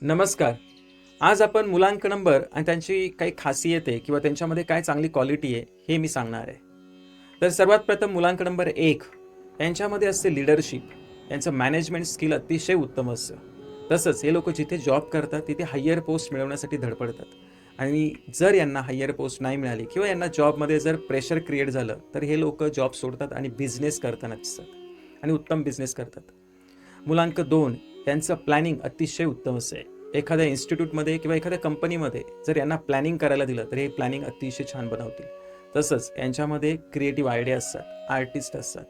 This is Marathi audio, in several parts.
नमस्कार. आज आपण मुलांक नंबर आणि त्यांची काही खासियत किंवा त्यांच्यामध्ये काय चांगली क्वालिटी आहे, हे मी सांगणार आहे. तर सर्वात प्रथम मुलांक नंबर 1 यांच्यामध्ये असते लीडरशिप. यांचं मॅनेजमेंट स्किल अतिशय उत्तम असतं. तसंच हे लोकं जिथे जॉब करतात, तिथे हायर पोस्ट मिळवण्यासाठी धडपडतात आणि जर यांना हायर पोस्ट नाही मिळाली किंवा यांना जॉबमध्ये जर प्रेशर क्रिएट झालं, तर हे लोकं जॉब सोडतात आणि बिझनेस करताना दिसतात आणि उत्तम बिझनेस करतात. मुलांक 2 यांचं प्लॅनिंग अतिशय उत्तम असं आहे. एखाद्या इन्स्टिट्यूटमध्ये किंवा एखाद्या कंपनीमध्ये जर यांना प्लॅनिंग करायला दिलं तर हे प्लॅनिंग अतिशय छान बनवतील. तसंच यांच्यामध्ये क्रिएटिव्ह आयडिया असतात, आर्टिस्ट असतात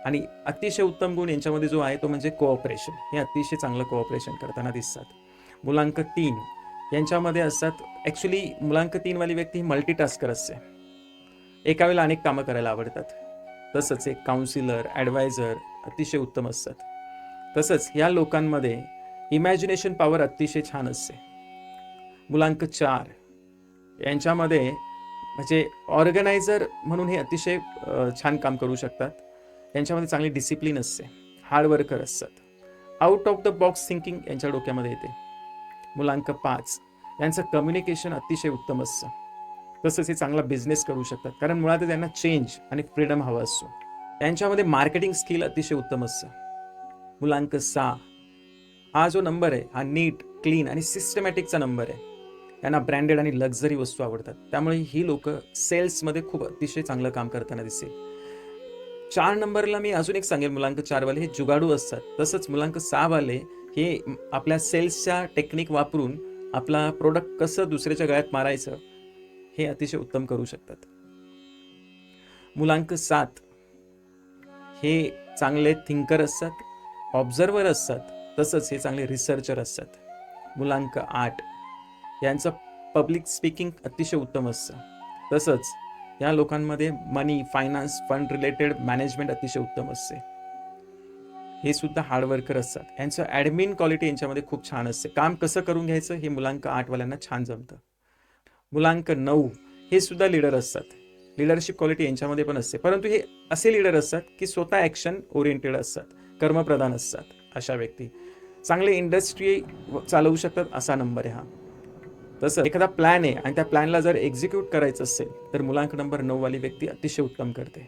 आणि अतिशय उत्तम गुण यांच्यामध्ये जो आहे तो म्हणजे कोऑपरेशन. हे अतिशय चांगलं कोऑपरेशन करताना दिसतात. मुलांक 3 यांच्यामध्ये असतात. ॲक्च्युली मुलांक 3 वाली व्यक्ती ही मल्टीटास्कर असते. एका वेळेला अनेक कामं करायला आवडतात. तसंच एक काउन्सिलर, ॲडवायझर अतिशय उत्तम असतात. तसंच या लोकांमध्ये इमॅजिनेशन पॉवर अतिशय छान असते. मुलांक 4 यांच्यामध्ये म्हणजे ऑर्गनायझर म्हणून हे अतिशय छान काम करू शकतात. यांच्यामध्ये चांगली डिसिप्लिन असते, हार्डवर्कर असतात. Out of the box thinking यांच्या डोक्यामध्ये येते. मुलांक 5 यांचं कम्युनिकेशन अतिशय उत्तम असतं. तसंच हे चांगला बिझनेस करू शकतात, कारण मुळात त्यांना चेंज आणि फ्रीडम हवा असतो. यांच्यामध्ये मार्केटिंग स्किल अतिशय उत्तम असतं. मुलांक 6 हा जो नंबर आहे हा नीट, क्लीन आणि सिस्टमॅटिकचा नंबर आहे. यांना ब्रँडेड आणि लक्झरी वस्तू आवडतात, त्यामुळे ही लोकं सेल्समध्ये खूप अतिशय चांगलं काम करताना दिसेल. 4 नंबरला मी अजून एक सांगेल, मुलांक 4 वाले हे जुगाडू असतात. तसंच मुलांक 6 वाले हे आपल्या सेल्सच्या टेक्निक वापरून आपला प्रोडक्ट कसं दुसऱ्याच्या गळ्यात मारायचं हे अतिशय उत्तम करू शकतात. मुलांक 7 हे चांगले थिंकर असतात, ऑब्झर्वर असतात. तसंच हे चांगले रिसर्चर असतात. मुलांक 8 यांचं पब्लिक स्पीकिंग अतिशय उत्तम असतं. तसंच या लोकांमध्ये मनी, फायनान्स, फंड रिलेटेड मॅनेजमेंट अतिशय उत्तम असते. हे सुद्धा हार्डवर्कर असतात. यांचं ॲडमिन क्वालिटी यांच्यामध्ये खूप छान असते. काम कसं करून घ्यायचं हे मुलांक 8 वाल्यांना छान जमतं. मुलांक 9 हे सुद्धा लीडर असतात. लीडरशिप क्वालिटी यांच्यामध्ये पण असते, परंतु हे असे लीडर असतात की स्वतः ॲक्शन ओरिएंटेड असतात, कर्मप्रधान असतात. अशा व्यक्ती चांगले इंडस्ट्री चालवू शकतात, असा नंबर आहे हा. तसं एखादा प्लॅन आहे आणि त्या प्लॅनला जर एक्झिक्यूट करायचं असेल तर मुलांक नंबर 9 वाली व्यक्ती अतिशय उत्तम करते.